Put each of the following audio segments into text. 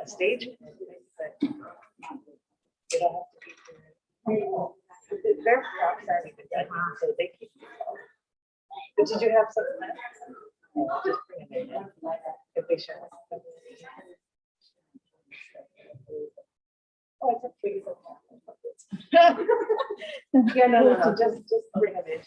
A stage, but you don't have to be their props aren't even done, so they keep. But did you have something left? Just bring it in if they show us. Oh, it's a free. Yeah, no, just bring it in.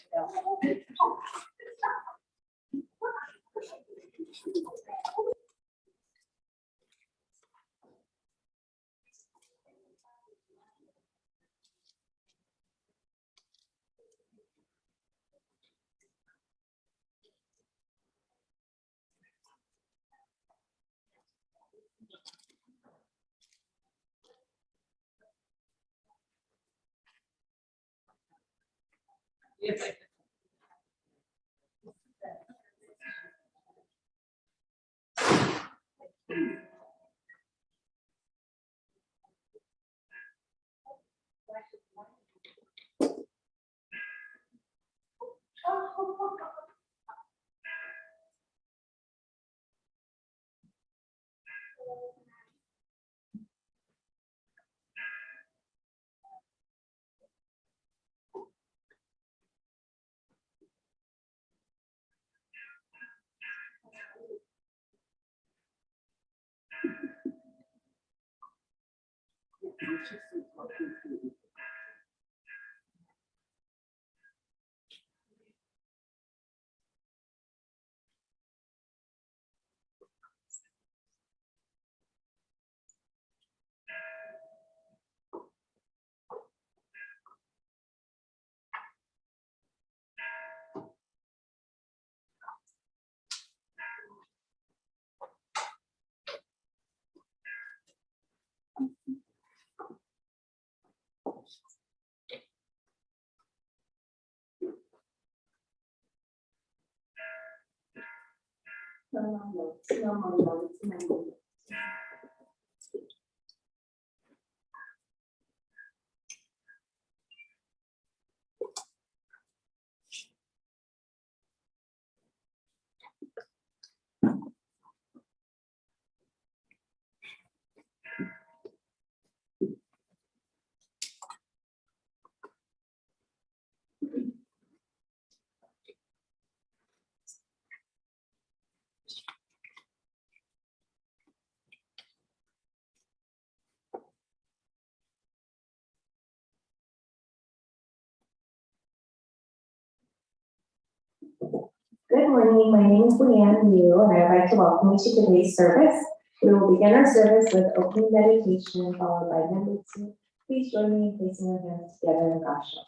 Good morning, my name is Leanne Liu, and I'd like to welcome you to today's service. We will begin our service with opening meditation, followed by Nembutsu. Please join me in placing our hands together in Gasho.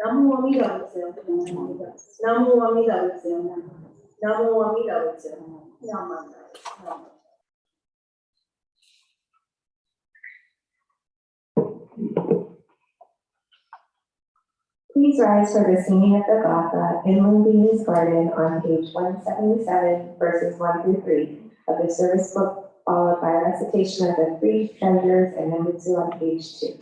Namu Amida Butsu. Namu Amida Butsu. Namu Amida Butsu. Namu. Please rise for the singing of the Gatha in Lumbi's Garden on page 177, verses 1 through 3 of the service book, followed by a recitation of the three treasures and Nembutsu on page 2.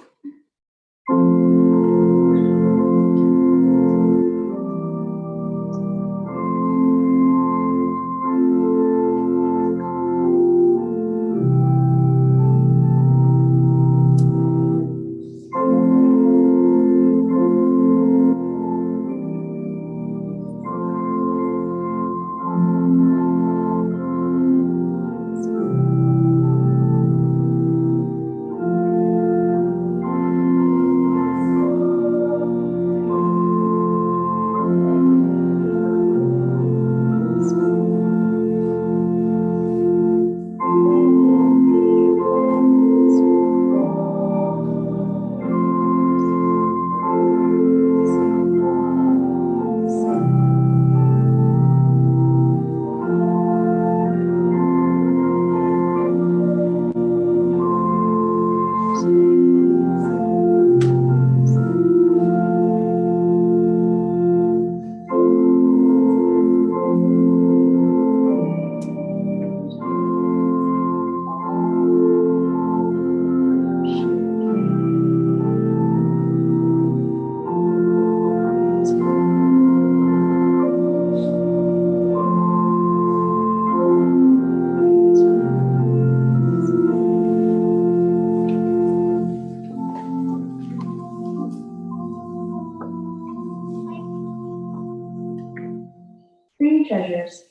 three treasures.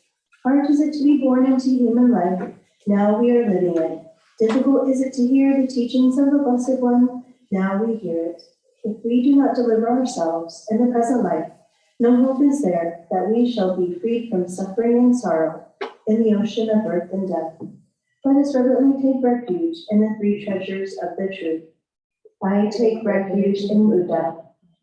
Hard is it to be born into human life, now we are living it. Difficult is it to hear the teachings of the Blessed One, now we hear it. If we do not deliver ourselves in the present life, no hope is there that we shall be freed from suffering and sorrow in the ocean of birth and death. Let us reverently take refuge in the three treasures of the truth. I take refuge in Buddha.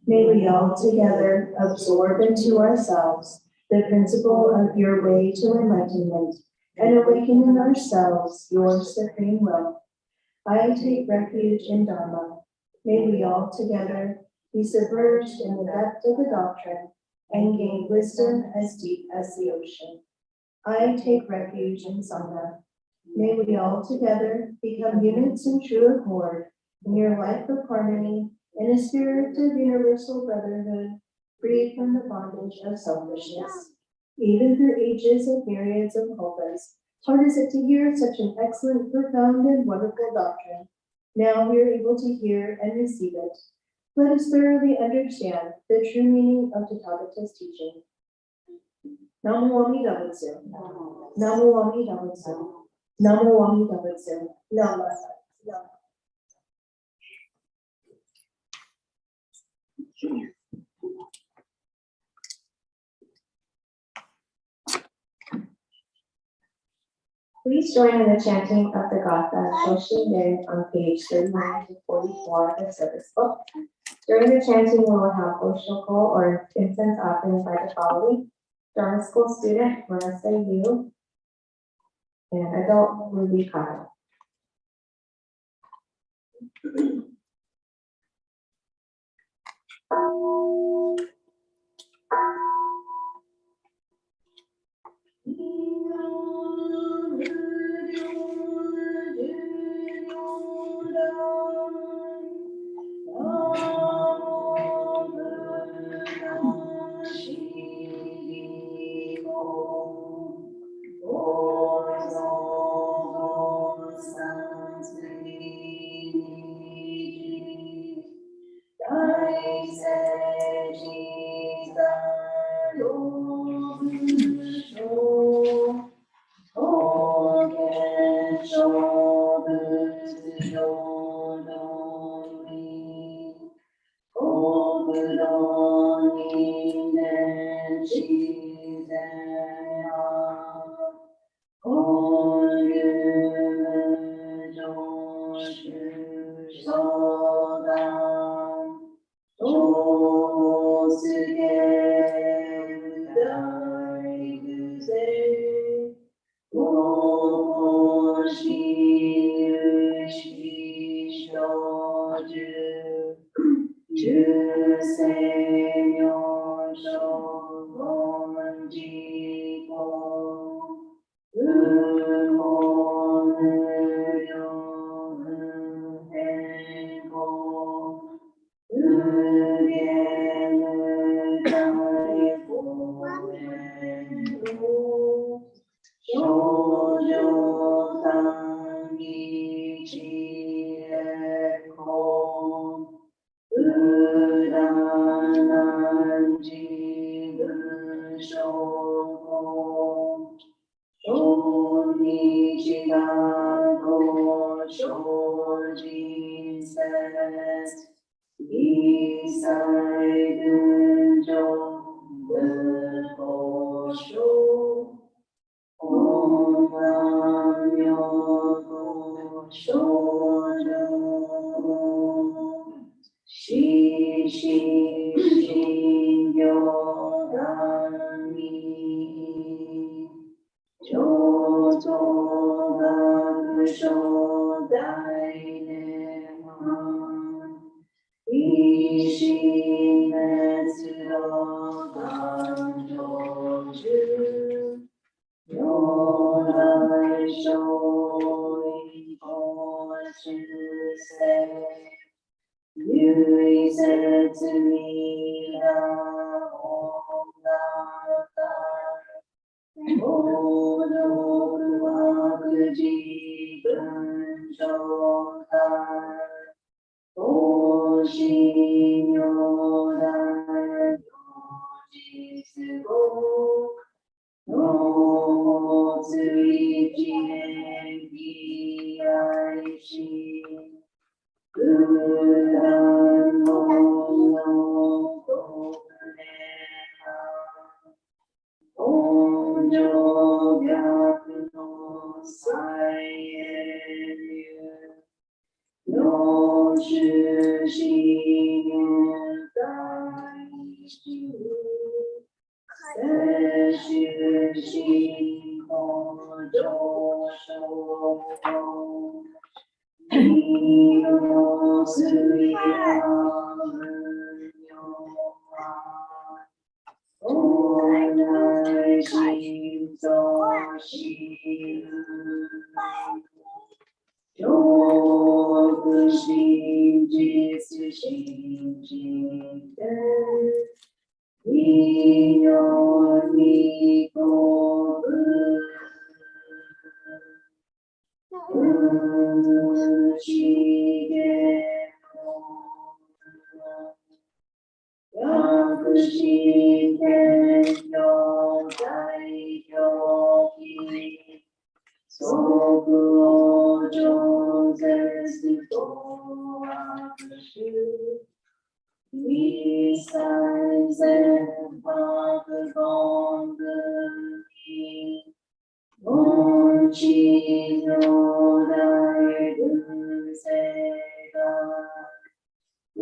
May we all together absorb into ourselves the principle of your way to enlightenment and awaken in ourselves your supreme will. I take refuge in Dharma. May we all together be submerged in the depth of the doctrine and gain wisdom as deep as the ocean. I take refuge in Sangha. May we all together become units in true accord in your life of harmony in a spirit of universal brotherhood, free from the bondage of selfishness. Even through ages of myriads of kalpas, hard is it to hear such an excellent, profound, and wonderful doctrine. Now we are able to hear and receive it. Let us thoroughly understand the true meaning of Tathagata's teaching. Namo Amida Butsu. Namo Amida Butsu. Namo Amida Butsu. Namaste. Please join in the chanting of the Gatha Shoshin on page 39 to 44 of the service book. During the chanting, we will have Oshoko or incense offering by the following: Dharma school student Marissa Yu and adult Ruby Kyle. 是心在修，三是心空中守候，你有虽然有爱，我来心中心。有个心即是心经的，你有你过不起的两个心间有在有意。所不中在是多的事，一三三八个公的你，我chỉ有来的谁个，不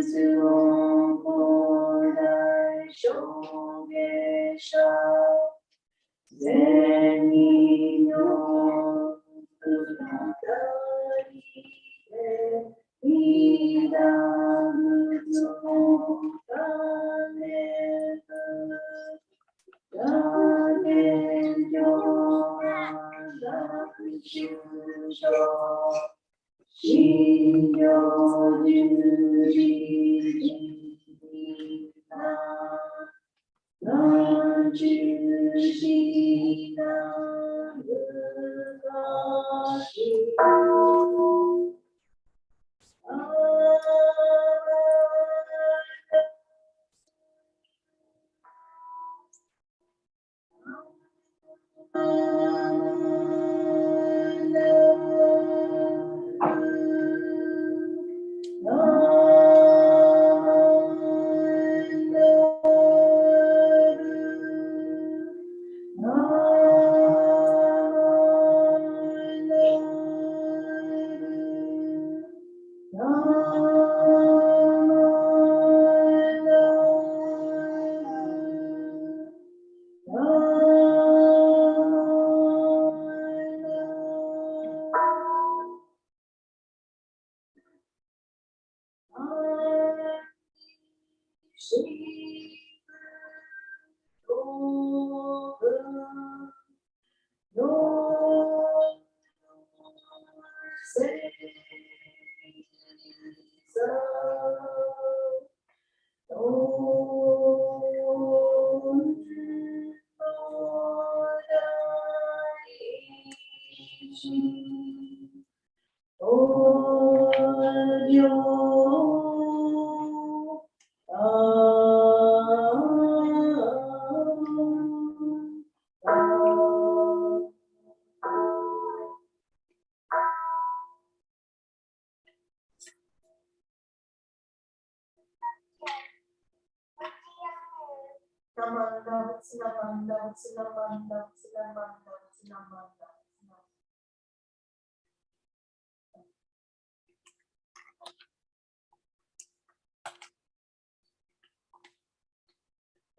知我过来手别上。人你有不能的你的不足的那个，那天就那个就说，心有知己那知悉那个大心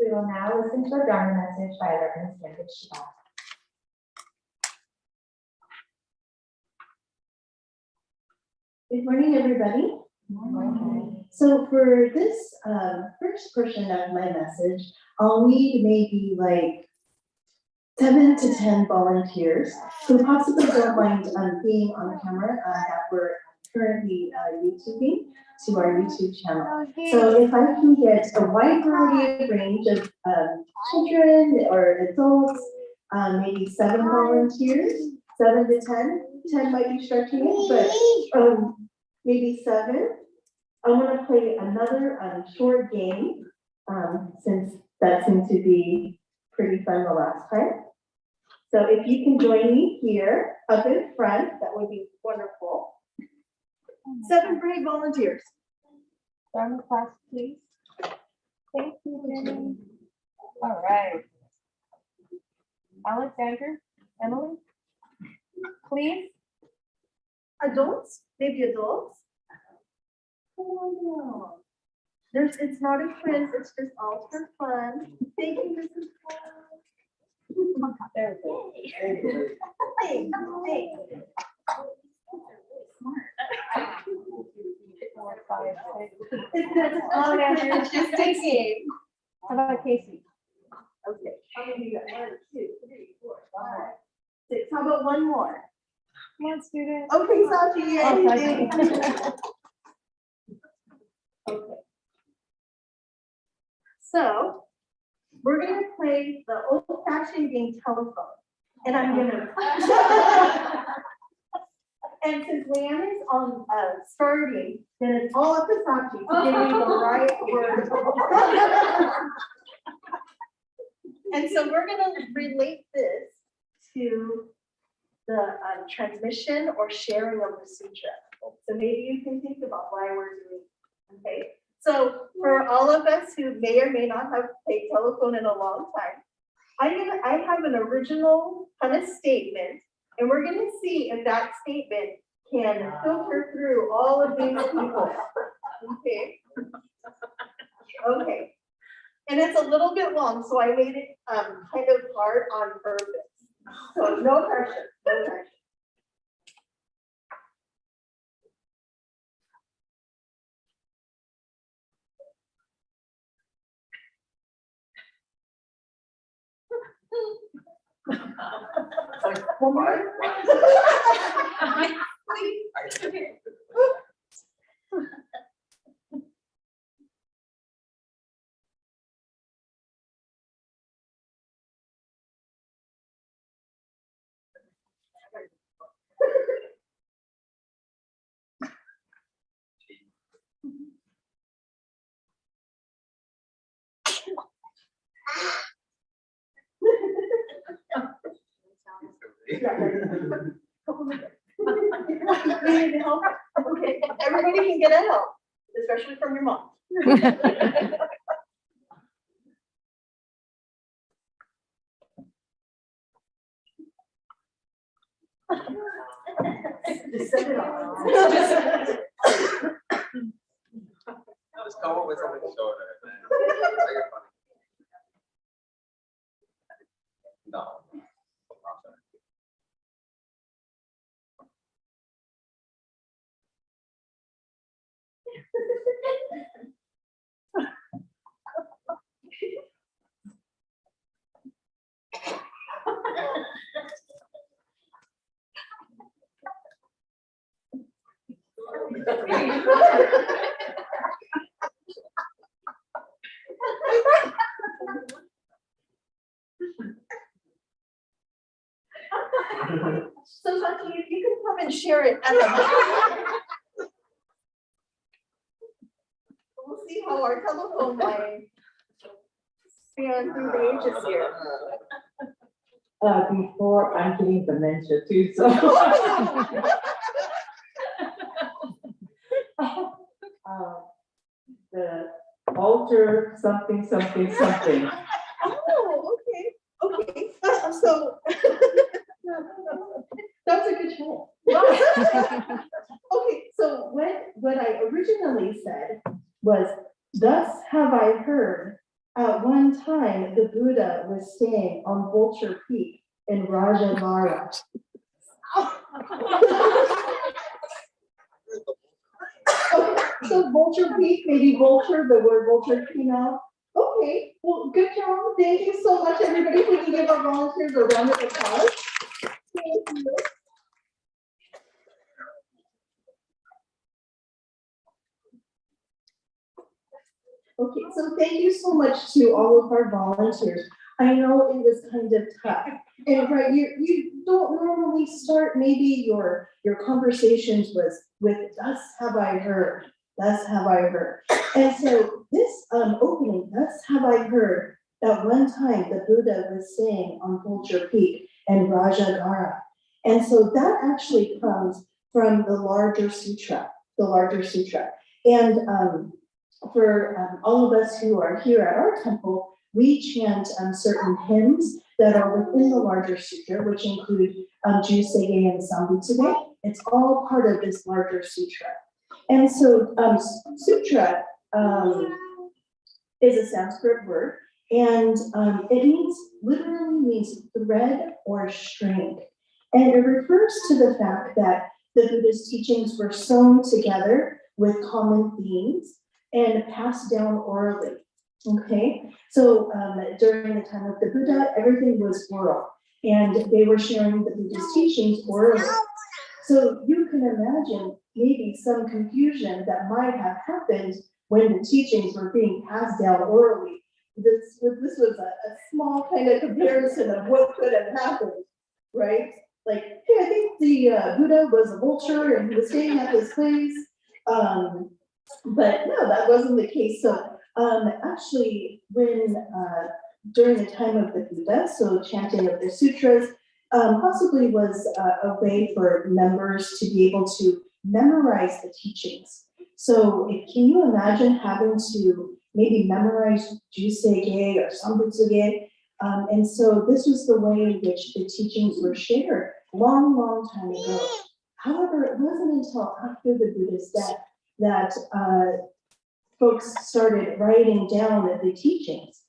We will now listen to a Dharma message by Reverend Stanford Shiva. Good morning, everybody. So for this first portion of my message, I'll need maybe like 7 to 10 volunteers who possibly don't mind being on camera that we're currently YouTubing to our YouTube channel. So if I can get a wide variety of range of children or adults, maybe 7 volunteers, 7 to 10. 10 might be stretching it, but maybe 7. I want to play another short game since that seemed to be pretty fun the last time. So if you can join me here up in front, that would be wonderful. 7 brave volunteers. Dharma class, please. Thank you, Jenny. All right. Alexander, Emily, please. Adults, maybe adults. It's not a quiz, it's just all for fun. Thank you, Mrs. Paul. There it is. There it is. Hey, hey. 4, 5, 6. Oh, yeah, it's just a game. How about Casey? Okay, how many you got? 1, 2, 3, 4, 5, 6. How about one more? Come on, student. Okay, Sachi, Oh, anything. Sachi. Okay. So, we're gonna play the old-fashioned game telephone. And I'm gonna. And since Leanne is on starting, then it's all up to Sachi to give me the right word. And so we're gonna relate this to the transmission or sharing of the sutra. So maybe you can think about why we're doing it, okay? So for all of us who may or may not have played telephone in a long time, I have an original kind of statement, and we're gonna see if that statement can filter through all of these people, okay? Okay, and it's a little bit long, so I made it kind of hard on purpose. So no pressure, no pressure. One more. Need help? Okay, everybody can get a help, especially from your mom. Just set it off. Just come up with something shorter, man. Make it funny. No. So Sachi, if you can come and share it at the we'll see how our telephone line span through the ages here. Before I'm getting dementia too, so. The alter something, something, something. Oh, okay. So that's a good try. Okay, so what I originally said was, thus have I heard, at one time the Buddha was staying on Vulture Peak in Rajamara. Okay, so Vulture Peak, maybe Vulture, the word Vulture came out. Okay, well, good job. Thank you so much, everybody. We can give our volunteers a round of applause. Thank you. Okay, so thank you so much to all of our volunteers. I know it was kind of tough. And right, you don't normally start maybe your conversations with thus have I heard, thus have I heard. And so this opening, thus have I heard, at one time the Buddha was staying on Vulture Peak and Rajagara. And so that actually comes from the larger sutra, And for all of us who are here at our temple, we chant certain hymns that are within the larger sutra, which include Jusei and Sambutsuge. It's all part of this larger sutra. And so sutra is a Sanskrit word, and it literally means thread or string. And it refers to the fact that the Buddha's teachings were sewn together with common themes and passed down orally. Okay, so during the time of the Buddha, everything was oral, and they were sharing the Buddha's teachings orally. So you can imagine maybe some confusion that might have happened when the teachings were being passed down orally. This was a small kind of comparison of what could have happened, right? Like, hey, I think the Buddha was a vulture and he was staying at this place. But no, that wasn't the case. So actually, when during the time of the Buddha, so chanting of the sutras possibly was a way for members to be able to memorize the teachings. So can you imagine having to maybe memorize Jusei or Sambutsuge? And so this was the way in which the teachings were shared long time ago. However, it wasn't until after the Buddha's death that folks started writing down the teachings.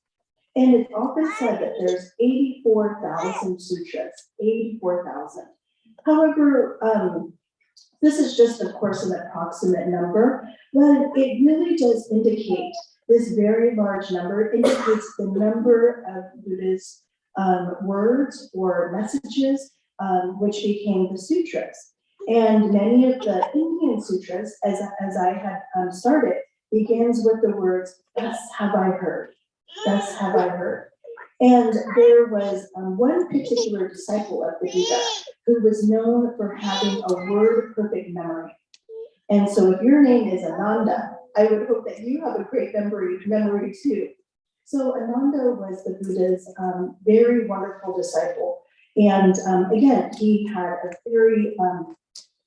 And it's often said that there's 84,000 sutras, 84,000. However, this is just, of course, an approximate number, but it really does indicate this very large number, indicates the number of Buddha's words or messages, which became the sutras. And many of the Indian sutras, as I had started, begins with the words, "Thus have I heard, thus have I heard." And there was one particular disciple of the Buddha who was known for having a word perfect memory. And so if your name is Ananda, I would hope that you have a great memory too. So Ananda was the Buddha's very wonderful disciple. And again, he had a very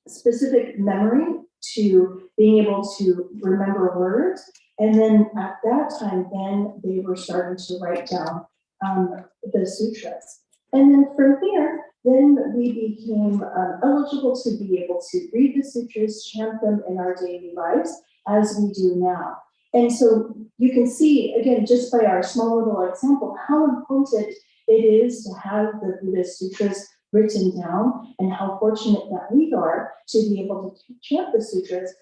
specific memory to being able to remember words. And then at that time, then they were starting to write down the sutras. And then from here, then we became eligible to be able to read the sutras, chant them in our daily lives as we do now. And so you can see, again, just by our small little example, how important it is to have the Buddhist sutras written down, and how fortunate that we are to be able to chant the sutras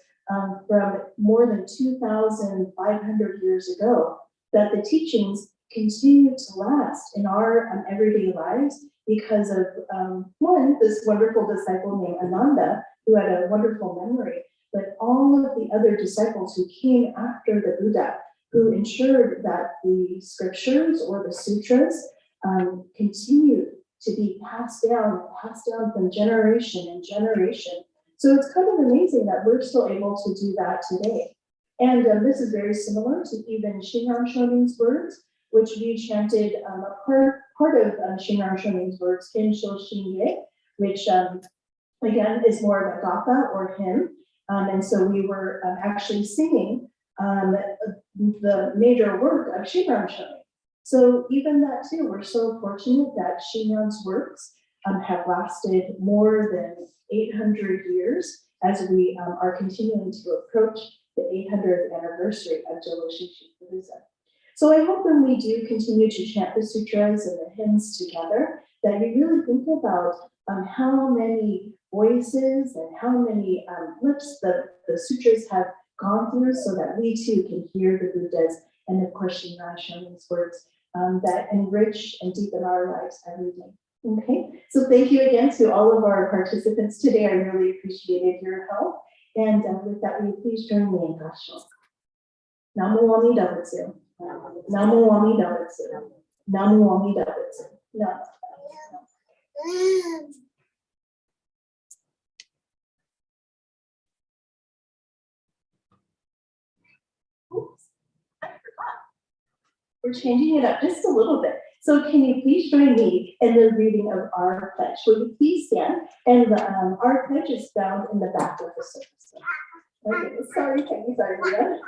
from more than 2,500 years ago, that the teachings continue to last in our everyday lives because of one, this wonderful disciple named Ananda, who had a wonderful memory, but all of the other disciples who came after the Buddha, who ensured that the scriptures or the sutras continued to be passed down from generation and generation. So it's kind of amazing that we're still able to do that today. And this is very similar to even Shinran Shonin's words, which we chanted a part of Shinran Shonin's words in Shoshinye, which again is more of a gatha or hymn. And so we were actually singing the major work of Shinran Shonin. So even that too, we're so fortunate that Shinran's works have lasted more than 800 years as we are continuing to approach the 800th anniversary of Jōshinshi Buddhism. So I hope when we do continue to chant the sutras and the hymns together, that you really think about how many voices and how many lips the sutras have gone through so that we too can hear the Buddha's and of course Shinran Shonin's words that enrich and deepen our lives every day. Okay, so thank you again to all of our participants today. I really appreciated your help. And with that, will you please join me in Gassho. Namo Amida Butsu. Namo Amida Butsu. Namo Amida Butsu. Namo. Oops, I forgot. We're changing it up just a little bit. So can you please join me in the reading of our pledge? Will you please stand? And our pledge is found in the back of the service. Okay, sorry, Peggy, sorry, Rita.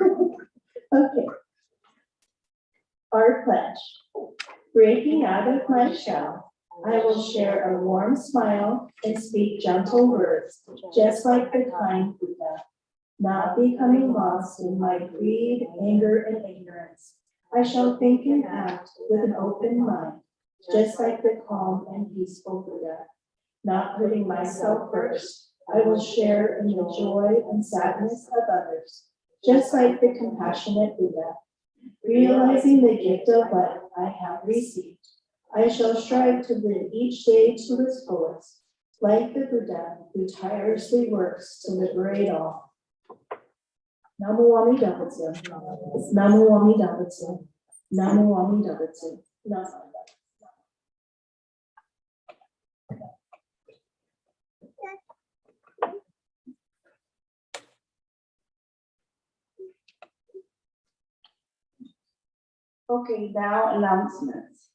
Okay. Our pledge. Breaking out of my shell, I will share a warm smile and speak gentle words, just like the kind Buddha. not becoming lost in my greed, anger, and ignorance. I shall think and act with an open mind, just like the calm and peaceful Buddha. Not putting myself first, I will share in the joy and sadness of others, just like the compassionate Buddha. Realizing the gift of life I have received, I shall strive to live each day to its fullest, like the Buddha who tirelessly works to liberate all. Namo Amida Butsu. Namo Amida Butsu. Namo Amida Butsu. Namo. Okay, now announcements.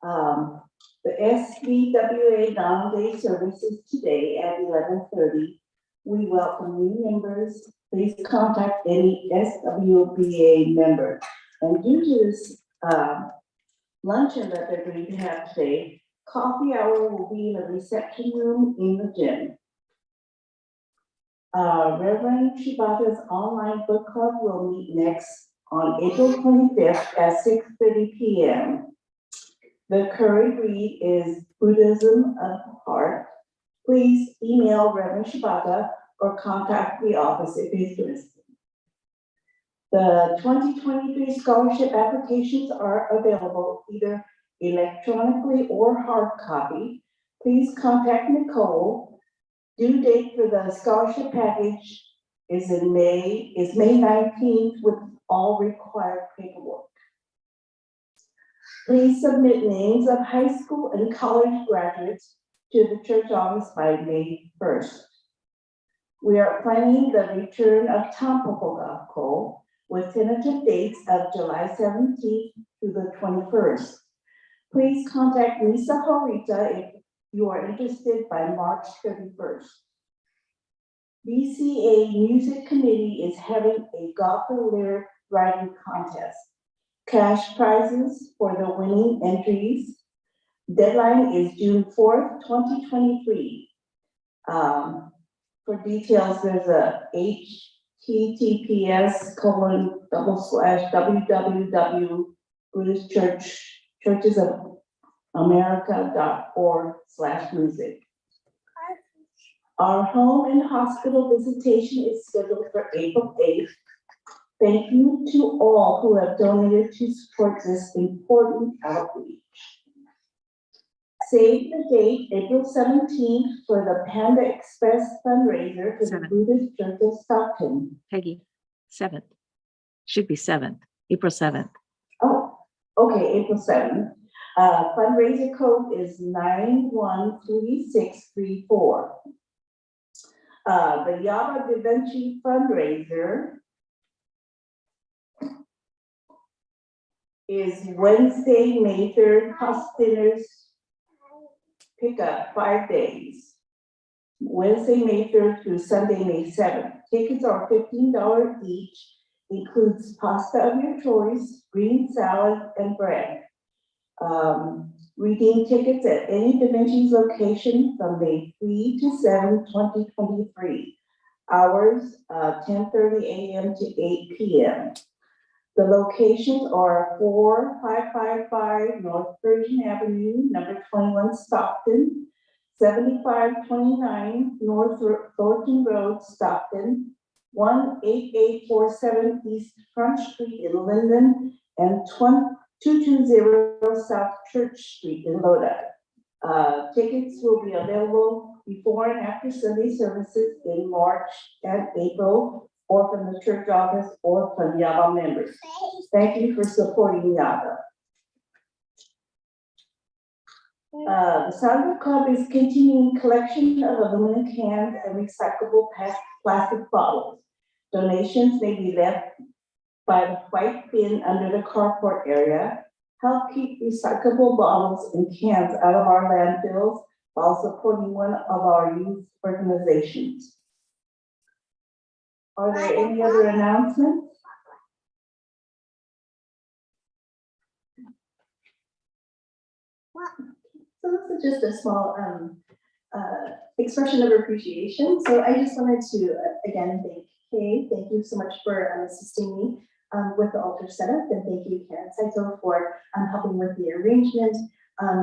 The SBWA Day services today at 11:30. We welcome new members. Please contact any SWBA member. And due to this luncheon that they're going to have today, coffee hour will be in the reception room in the gym. Reverend Shibata's online book club will meet next on April 25th at 6:30 p.m. The current read is Buddhism of the Heart. Please email Reverend Shibata or contact the office if interested. The 2023 scholarship applications are available either electronically or hard copy. Please contact Nicole. Due date for the scholarship package is May 19th with all required paperwork. Please submit names of high school and college graduates to the church office by May 1st. We are planning the return of Tampopo Gakko with tentative dates of July 17th through the 21st. Please contact Lisa Horita if you are interested by March 31st. BCA Music Committee is having a gospel lyric writing contest. Cash prizes for the winning entries. Deadline is June 4th, 2023. For details, there's a https://www.buddhistchurchesamerica.org/music. Our home and hospital visitation is scheduled for April 8th. Thank you to all who have donated to support this important outreach. Save the date, April 17th, for the Panda Express fundraiser for the Buddhist Church of Stockton. Peggy, 7th. Should be 7th, April 7th. Oh, okay, April 7th. Fundraiser code is 913634. The Yaba Da Vinci fundraiser is Wednesday, May 3rd, house dinners pick up 5 days. Wednesday, May 3rd through Sunday, May 7th. Tickets are $15 each, includes pasta of your choice, green salad, and bread. Redeem tickets at any Da Vinci's location from May 3 to 7, 2023. Hours, 10:30 a.m. to 8 p.m. The locations are 4555 North Persian Avenue, number 21 Stockton, 7529 North Thornton Road, Stockton, 18847 East Front Street in Linden, and 220 South Church Street in Lodi. Tickets will be available before and after Sunday services in March and April, or from the church office or from Yaba members. Thank you for supporting Yaba. The Sangha Club is continuing collection of aluminum cans and recyclable plastic bottles. Donations may be left by the white bin under the carport area. Help keep recyclable bottles and cans out of our landfills while supporting one of our youth organizations. Are there any other announcements? So this is just a small expression of appreciation. So I just wanted to again thank Okay, thank you so much for assisting me with the altar setup, and thank you, Karen Saito, for helping with the arrangement.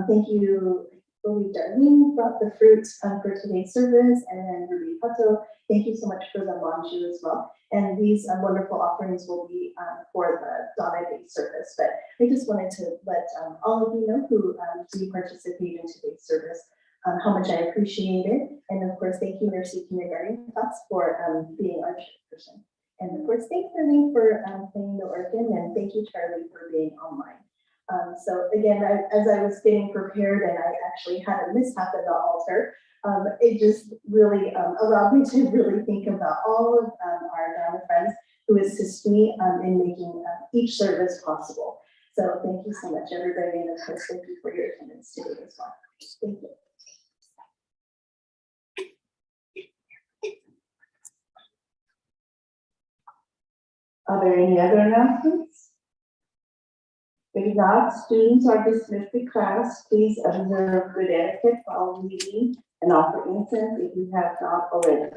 Thank you, I believe Darlene brought the fruit for today's service, and then Ruby Pato, thank you so much for the manju as well. And these wonderful offerings will be for the Donna Day service. But I just wanted to let all of you know who do participate in today's service how much I appreciate it. And of course, thank you, Nurse Kindergarten class, for being our chairperson. And of course, thanks Darlene for playing the organ, and thank you, Charlie, for being online. So again, as I was getting prepared and I actually had a mishap at the altar, it just really allowed me to really think about all of our Dharma friends who assist me in making each service possible. So thank you so much, everybody, and of course, thank you for your attendance today as well. Thank you. Are there any other announcements? If not, students are dismissed to class. Please observe good etiquette while meeting and offer incense if you have not already.